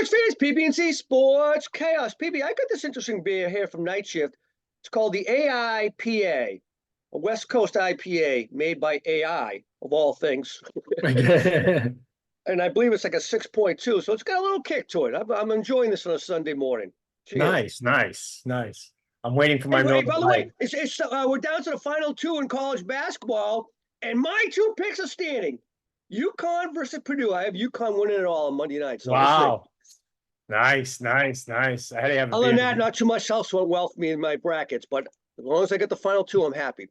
Sports fans, PB&C Sports Chaos. PB, I got this interesting beer here from Night Shift. It's called the AIPA, a West Coast IPA made by AI, of all things. And I believe it's like a 6.2, so it's got a little kick to it. I'm enjoying this on a Sunday morning. Cheers. Nice. I'm waiting for my Hey, Miller by the Lite. way, we're down to the final two in college basketball, and my two picks are standing. UConn versus Purdue. I have UConn winning it all on Monday night. So we'll see. Wow. Nice. I had to have a Other than beer. that, not too much else went well for me in my brackets, but as long as I get the final two, I'm happy.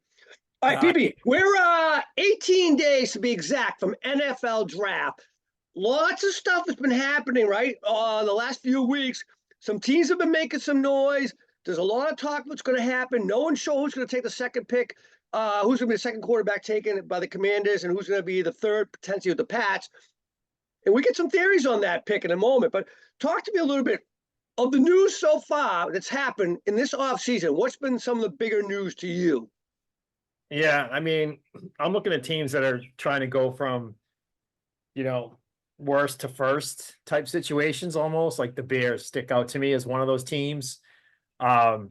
All right, PB, we're 18 days to be exact from NFL draft. Lots of stuff has been happening, right? The last few weeks, some teams have been making some noise. There's a lot of talk of what's going to happen. No one's sure who's going to take the second pick, who's going to be the second quarterback taken by the Commanders, and who's going to be the third, potentially with the Pats. And we get some theories on that pick in a moment. But talk to me a little bit of the news so far that's happened in this offseason. What's been some of the bigger news to you? Yeah, I mean, I'm looking at teams that are trying to go from, worst to first type situations almost. Like the Bears stick out to me as one of those teams. I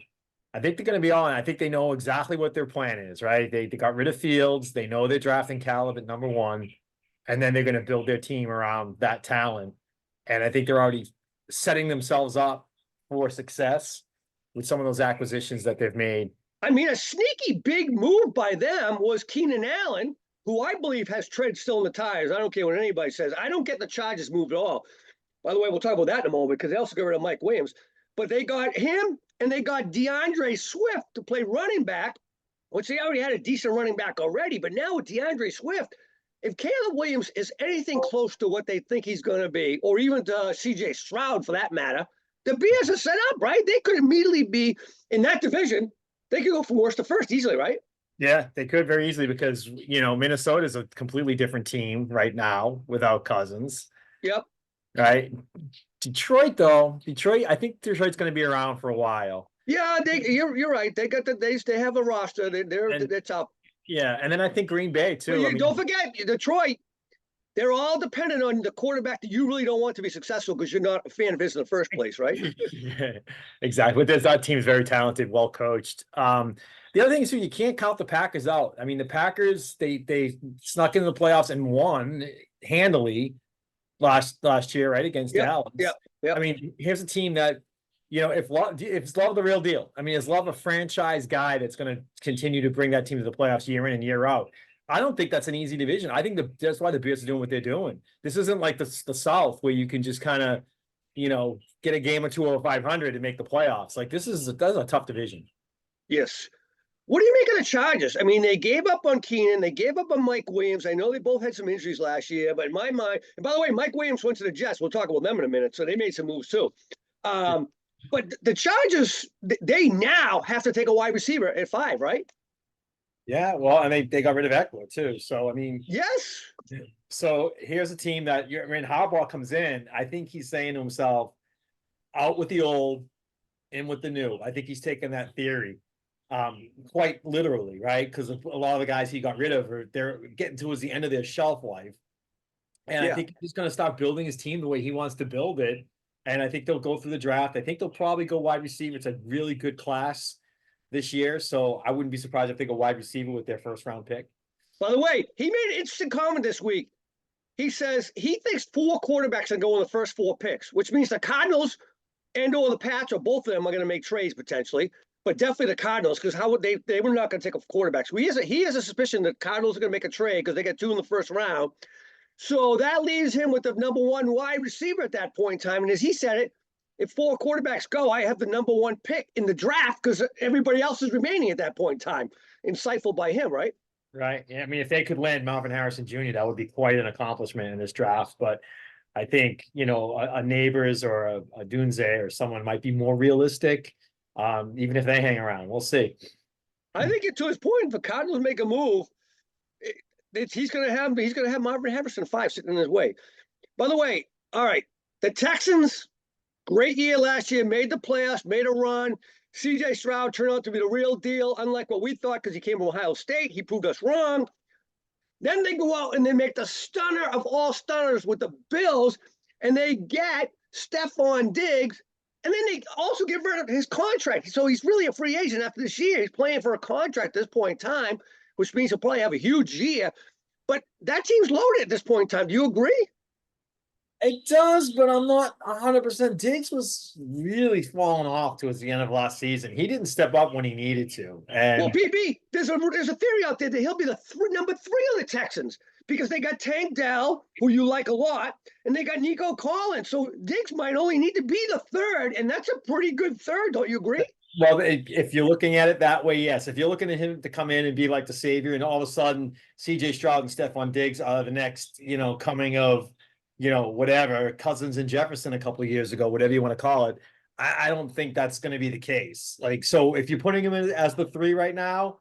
think they're going to be on. I think they know exactly what their plan is, right? They got rid of Fields. They know they're drafting Caleb at number one, and then they're going to build their team around that talent. And I think they're already setting themselves up for success with some of those acquisitions that they've made. I mean, a sneaky big move by them was Keenan Allen, who I believe has tread still in the tires. I don't care what anybody says. I don't get the Chargers moved at all. By the way, we'll talk about that in a moment because they also got rid of Mike Williams. But they got him and they got DeAndre Swift to play running back, which they already had a decent running back already. But now with DeAndre Swift, if Caleb Williams is anything close to what they think he's going to be, or even to CJ Stroud for that matter, the Bears are set up, right? They could immediately be in that division. They could go from worst to first easily, right? Yeah, they could very easily because, Minnesota is a completely different team right now without Cousins. Yep. Right. Detroit, though, I think Detroit's going to be around for a while. Yeah, you're right. They got they have a roster. They're tough. Yeah, and then I think Green Bay too. Well, don't forget Detroit. They're all dependent on the quarterback that you really don't want to be successful because you're not a fan of his in the first place, right? Yeah, exactly. But that team is very talented, well coached. The other thing is, you can't count the Packers out. I mean, the Packers they snuck into the playoffs and won handily last year, right, against Dallas. Yeah. I mean, here's a team that, if Love the real deal. I mean, is Love a franchise guy that's going to continue to bring that team to the playoffs year in and year out? I don't think that's an easy division. I think that's why the Bears are doing what they're doing. This isn't like the South where you can just kind of, get a game or two over 500 and make the playoffs. Like that's a tough division. Yes. What do you make of the Chargers? I mean, they gave up on Keenan. They gave up on Mike Williams. I know they both had some injuries last year, but in my mind, and by the way, Mike Williams went to the Jets. We'll talk about them in a minute. So they made some moves too. But the Chargers, they now have to take a wide receiver at 5, right? Yeah, well, and they got rid of Eckler too. So I mean, yes. So here's a team that when Harbaugh comes in, I think he's saying to himself, out with the old, in with the new. I think he's taking that theory quite literally, right? Because a lot of the guys he got rid of they're getting towards the end of their shelf life. And I think he's going to start building his team the way he wants to build it. And I think they'll go through the draft. I think they'll probably go wide receiver. It's a really good class this year. So I wouldn't be surprised if they go wide receiver with their first round pick. By the way, he made an interesting comment this week. He says he thinks 4 quarterbacks are going in the first 4 picks, which means the Cardinals and or the Pats or both of them are going to make trades potentially, but definitely the Cardinals, because how would they were not going to take off quarterbacks. He has a suspicion that Cardinals are going to make a trade because they got 2 in the first round. So that leaves him with the number 1 wide receiver at that point in time. And as he said it, if 4 quarterbacks go, I have the number 1 pick in the draft because everybody else is remaining at that point in time. Insightful by him, right? Right. Yeah, I mean, if they could land Marvin Harrison Jr., that would be quite an accomplishment in this draft. But I think, a Neighbors or a Dunze or someone might be more realistic, even if they hang around. We'll see. I think to his point, if the Cardinals make a move, he's going to have Marvin Harrison 5 sitting in his way. By the way, all right, the Texans, great year last year, made the playoffs, made a run. CJ Stroud turned out to be the real deal, unlike what we thought because he came from Ohio State. He proved us wrong. Then they go out and they make the stunner of all stunners with the Bills, and they get Stephon Diggs, and then they also get rid of his contract. So he's really a free agent after this year. He's playing for a contract at this point in time, which means he'll probably have a huge year. But that team's loaded at this point in time. Do you agree? It does, but I'm not 100%. Diggs was really falling off towards the end of last season. He didn't step up when he needed to. Well, And PB, there's a theory out there that he'll be the number 3 on the Texans because they got Tank Dell, who you like a lot, and they got Nico Collins. So Diggs might only need to be the 3rd, and that's a pretty good 3rd. Don't you agree? well, if you're looking at it that way, yes. If you're looking at him to come in and be like the savior, and all of a sudden CJ Stroud and Stephon Diggs are the next, coming of, whatever, Cousins and Jefferson a couple of years ago, whatever you want to call it. I don't think that's going to be the case. Like, so if you're putting him in as the 3 right now,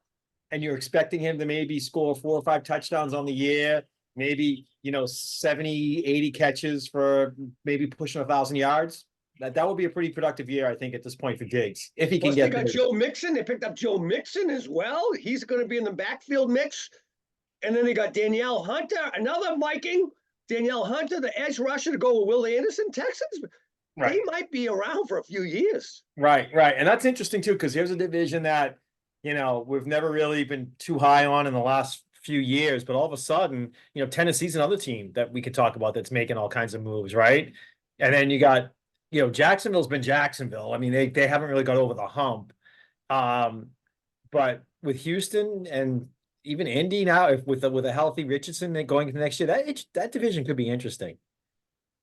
and you're expecting him to maybe score 4 or 5 touchdowns on the year, maybe, 70, 80 catches for maybe pushing 1,000 yards, that would be a pretty productive year, I think, at this point for Diggs, if he can Plus, get they got there. Joe Mixon. They picked up Joe Mixon as well. He's going to be in the backfield mix. And then they got Danielle Hunter, another Viking. Danielle Hunter, the edge rusher, to go with Will Anderson. Texans, Right. they might be around for a few years. Right. And that's interesting too, because here's a division that, we've never really been too high on in the last few years, but all of a sudden, Tennessee's another team that we could talk about that's making all kinds of moves, right? And then you got, Jacksonville's been Jacksonville. I mean, they haven't really got over the hump. But with Houston and even Indy now, if with a healthy Richardson going into next year, that division could be interesting.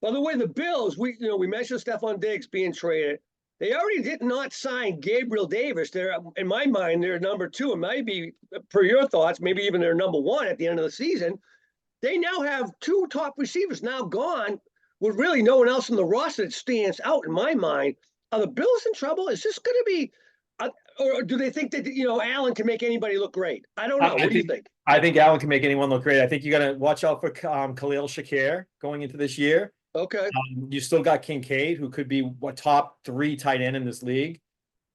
By the way, the Bills, we mentioned Stephon Diggs being traded. They already did not sign Gabriel Davis. They're, in my mind, they're number 2. It might be, per your thoughts, maybe even they're number 1 at the end of the season. They now have 2 top receivers now gone with really no one else in the roster that stands out in my mind. Are the Bills in trouble? Is this going to be, or do they think that, Allen can make anybody look great? I don't know. What do you think? I think Allen can make anyone look great. I think you got to watch out for Khalil Shakir going into this year. Okay. You still got Kincaid, who could be top 3 tight end in this league.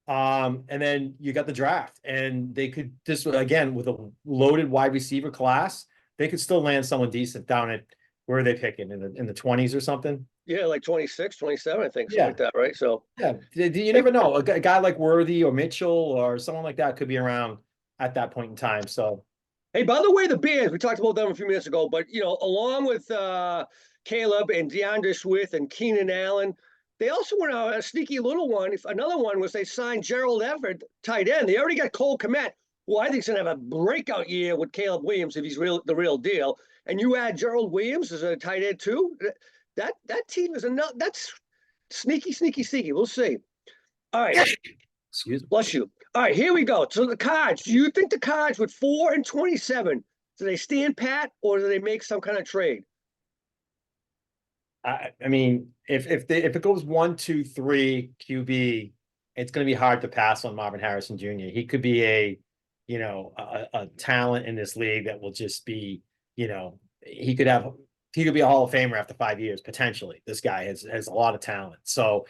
And then you got the draft, and they could, this again, with a loaded wide receiver class, they could still land someone decent down at, where are they picking, in the 20s or something? Yeah, like 26, 27, I think, something Yeah. like that, right? So Yeah, you never know. A guy like Worthy or Mitchell or someone like that could be around at that point in time. So, hey, by the way, the Bears, we talked about them a few minutes ago, but along with Caleb and DeAndre Swift and Keenan Allen, they also went out a sneaky little one. If another one was they signed Gerald Everett, tight end. They already got Cole Kmet, who I think is going to have a breakout year with Caleb Williams if he's the real deal. And you add Gerald Williams as a tight end too. That team is enough. That's sneaky. We'll see. All right. excuse me. Bless you. All right, here we go. So the Cards. Do you think the Cards with 4-27, do they stand pat or do they make some kind of trade? I mean, if it goes 1, 2, 3 QB, it's going to be hard to pass on Marvin Harrison Jr. He could be a talent in this league that will just be, he could be a Hall of Famer after 5 years potentially. This guy has a lot of talent, so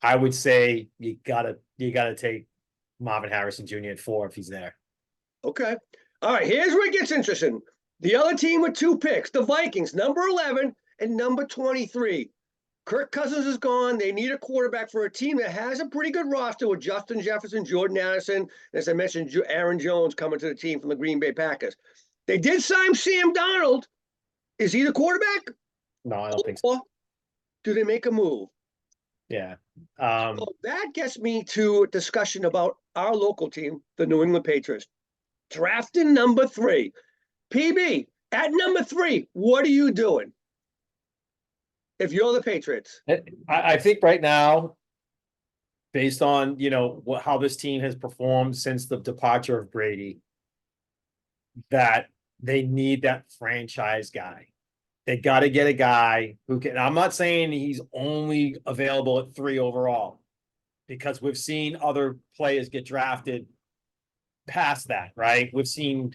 I would say you gotta take Marvin Harrison Jr. at 4 if he's there. Okay. All right, here's where it gets interesting. The other team with 2 picks, the Vikings, number 11 and number 23. Kirk Cousins is gone. They need a quarterback for a team that has a pretty good roster with Justin Jefferson, Jordan Addison, and as I mentioned, Aaron Jones coming to the team from the Green Bay Packers. They did sign Sam Darnold. Is he the quarterback? No, I don't think so. Or do they make a move? Yeah. So that gets me to a discussion about our local team, the New England Patriots. Drafting number 3. PB, at number 3, what are you doing? If you're the Patriots. I think right now, based on, how this team has performed since the departure of Brady, that they need that franchise guy. They got to get a guy who can, I'm not saying he's only available at 3 overall, because we've seen other players get drafted past that, right? We've seen,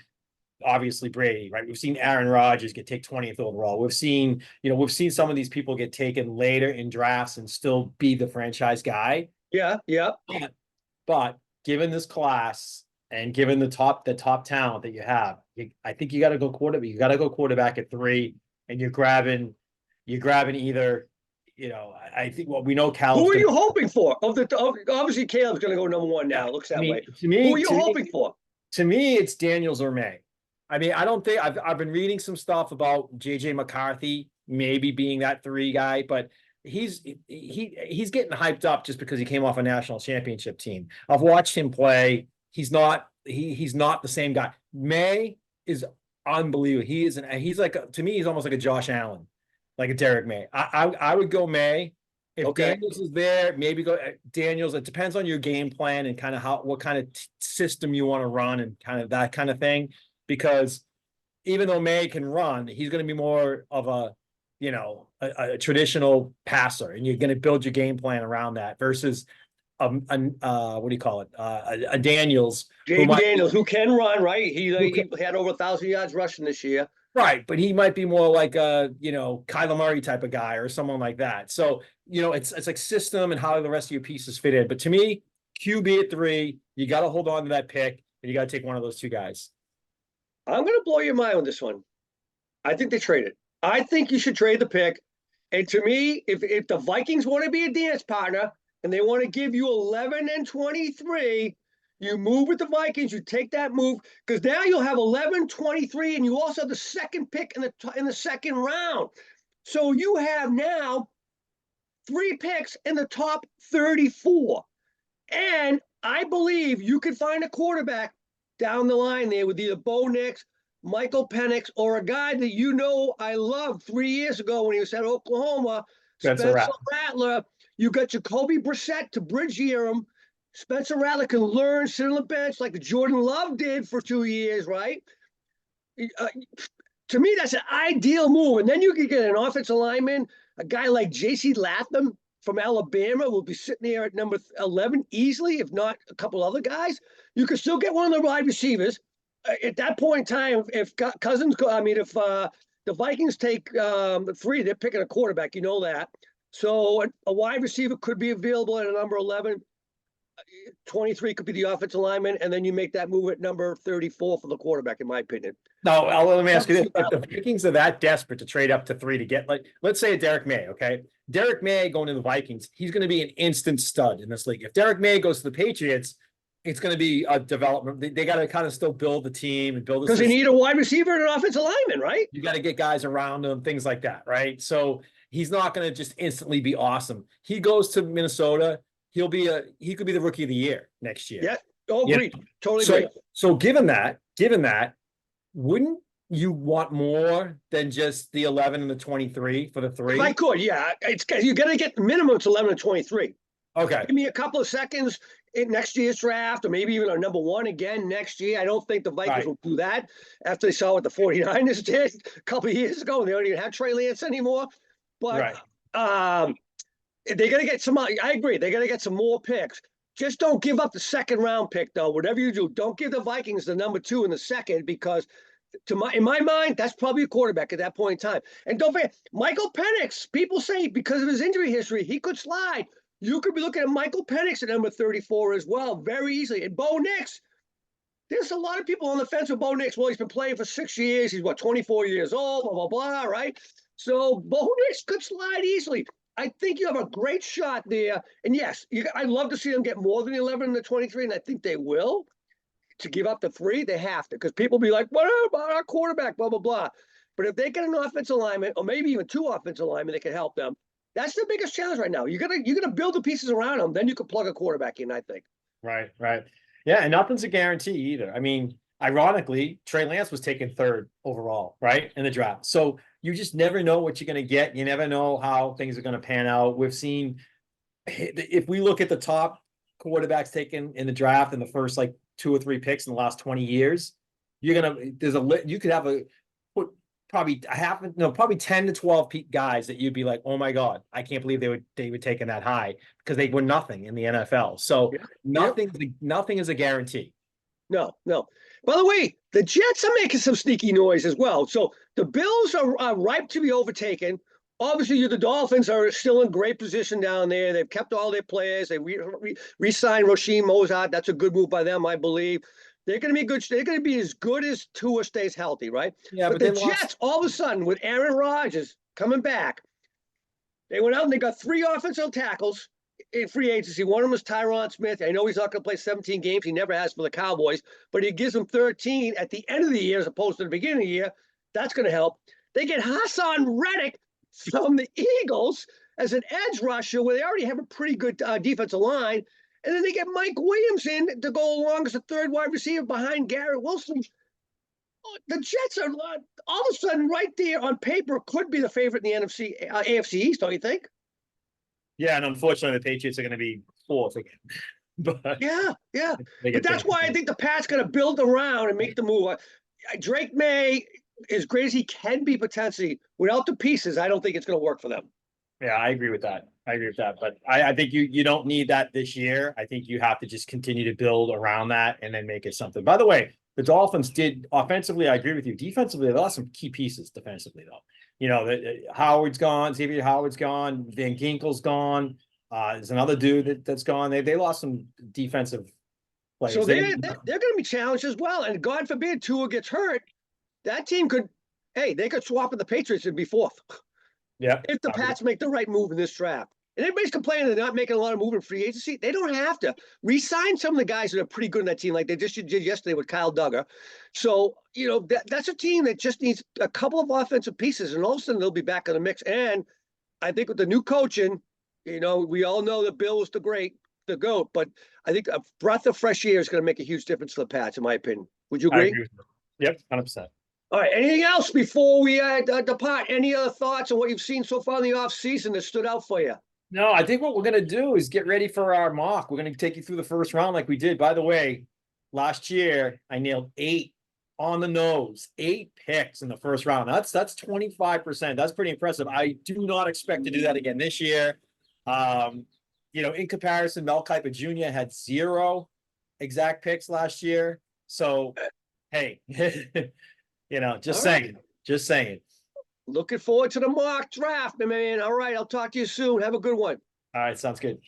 obviously, Brady, right? We've seen Aaron Rodgers get taken 20th overall. We've seen some of these people get taken later in drafts and still be the franchise guy. Yeah. But given this class and given the top talent that you have, I think you got to go quarterback. You got to go quarterback at 3, and you're grabbing either I think what we know Who Cal's are gonna. you hoping for? Obviously, Caleb's going to go number one now. Yeah, It looks I that mean, way. Who are you hoping for? to me, it's Daniels or May. I mean, I don't think I've been reading some stuff about JJ McCarthy maybe being that 3 guy, but he's getting hyped up just because he came off a national championship team. I've watched him play. He's not the same guy. May is unbelievable. He's like, to me, he's almost like a Josh Allen, like a Derek May. I would go May. If Okay. Daniels is there, maybe go Daniels. It depends on your game plan and kind of what kind of system you want to run and kind of that kind of thing. Because even though May can run, he's going to be more of a traditional passer, and you're going to build your game plan around that versus what do you call it? A Daniels, Jaden Daniels, who can run, right? He had over 1,000 yards rushing this year. right, but he might be more like a Kyler Murray type of guy or someone like that. So it's like system and how the rest of your pieces fit in. But to me, QB at 3, you got to hold on to that pick, and you got to take one of those 2 guys. I'm going to blow your mind on this one. I think they trade it. I think you should trade the pick. And to me, if the Vikings want to be a dance partner and they want to give you 11 and 23, you move with the Vikings. You take that move because now you'll have 11, 23, and you also have the second pick in the second round. So you have now 3 picks in the top 34. And I believe you could find a quarterback down the line there with either Bo Nix, Michael Penix, or a guy that I loved 3 years ago when he was at Oklahoma, Spencer Rattler. You got Jacoby Brissett to bridge year him. Spencer Rattler can learn, sit on the bench like Jordan Love did for 2 years, right? To me, that's an ideal move. And then you could get an offensive lineman, a guy like J.C. Latham from Alabama will be sitting there at number 11 easily, if not a couple other guys. You could still get one of the wide receivers. At that point in time, if the Vikings take 3, they're picking a quarterback. You know that. So a wide receiver could be available at a number 11. 23 could be the offensive lineman, and then you make that move at number 34 for the quarterback, in my opinion. No, let me ask you this. If the Vikings are that desperate to trade up to 3 to get, like, let's say a Derek May, okay? Derek May going to the Vikings, he's going to be an instant stud in this league. If Derek May goes to the Patriots, it's going to be a development. They got to kind of still build the team and build because they need a wide receiver and an offensive lineman, right? You got to get guys around them, things like that, right? So he's not going to just instantly be awesome. He goes to Minnesota, he could be the rookie of the year next year. Yeah. Oh, agreed. Totally agree. So given that, wouldn't you want more than just the 11 and the 23 for the 3? If I could, yeah. You got to get the minimum to 11 and 23. Okay. Give me a couple of seconds in next year's draft, or maybe even a number 1 again next year. I don't think the Vikings will do that after they saw what the 49ers did a couple of years ago, and they don't even have Trey Lance anymore. But they're going to get some. I agree. They're going to get some more picks. Just don't give up the second round pick, though. Whatever you do, don't give the Vikings the number 2 in the second, because in my mind, that's probably a quarterback at that point in time. And don't forget, Michael Penix. People say because of his injury history, he could slide. You could be looking at Michael Penix at number 34 as well, very easily. And Bo Nix. There's a lot of people on the fence with Bo Nix. Well, he's been playing for 6 years. He's 24 years old, blah, blah, blah, right? So Bo Nix could slide easily. I think you have a great shot there. And yes, I'd love to see them get more than the 11 and the 23, and I think they will. To give up the 3, they have to, because people be like, what about our quarterback, blah, blah, blah. But if they get an offensive lineman, or maybe even 2 offensive linemen that can help them, that's the biggest challenge right now. You're gonna build the pieces around them, then you can plug a quarterback in, I think. Right. Yeah, and nothing's a guarantee either. I mean, ironically, Trey Lance was taken 3rd overall, right, in the draft. So you just never know what you're going to get. You never know how things are going to pan out. We've seen, if we look at the top quarterbacks taken in the draft in the first 2 or 3 picks in the last 20 years, you could have probably 10 to 12 guys that you'd be like, oh my God, I can't believe they were taken that high, because they were nothing in the NFL. So nothing is a guarantee. No. By the way, the Jets are making some sneaky noise as well. So the Bills are ripe to be overtaken. Obviously, the Dolphins are still in great position down there. They've kept all their players. They re-signed Rasheem Mostert. That's a good move by them, I believe. They're going to be good. They're going to be as good as Tua stays healthy, right? Yeah, but the Jets, all of a sudden, with Aaron Rodgers coming back, They went out and they got 3 offensive tackles in free agency. One of them was Tyron Smith. I know he's not going to play 17 games. He never has for the Cowboys, but he gives them 13 at the end of the year as opposed to the beginning of the year. That's going to help. They get Hassan Reddick from the Eagles as an edge rusher where they already have a pretty good defensive line. And then they get Mike Williams in to go along as a third wide receiver behind Garrett Wilson. The Jets are all of a sudden right there on paper could be the favorite in the AFC East, don't you think? Yeah, and unfortunately, the Patriots are going to be fourth again. But yeah. But that's why I think the Pats going to build around and make the move. Drake May, as great as he can be potentially, without the pieces, I don't think it's going to work for them. Yeah, I agree with that. But I think you don't need that this year. I think you have to just continue to build around that and then make it something. By the way, the Dolphins did offensively. I agree with you. Defensively, they lost some key pieces defensively, though. You know, Howard's gone, Xavier Howard's gone, Van Ginkel's gone. There's another dude that's gone. They lost some defensive players. So they're going to be challenged as well. And God forbid Tua gets hurt, that team could, they could swap with the Patriots and be fourth. Yeah. If the Pats make the right move in this draft. And everybody's complaining they're not making a lot of movement in free agency. They don't have to. Re-sign some of the guys that are pretty good in that team, like they just did yesterday with Kyle Duggar. So, you know, that's a team that just needs a couple of offensive pieces, and all of a sudden they'll be back in the mix. And I think with the new coaching, you know, we all know that Bill was the GOAT, but I think a breath of fresh air is going to make a huge difference to the Pats, in my opinion. Would you agree? Yep, 100%. All right. Anything else before we depart? Any other thoughts on what you've seen so far in the offseason that stood out for you? No, I think what we're going to do is get ready for our mock. We're going to take you through the first round like we did. By the way, last year I nailed 8 on the nose, 8 picks in the first round. That's 25%. That's pretty impressive. I do not expect to do that again this year. You know, in comparison, Mel Kiper Jr. had 0 exact picks last year. So, hey, you know, just saying. Looking forward to the mock draft, my man. All right, I'll talk to you soon. Have a good one. All right, sounds good.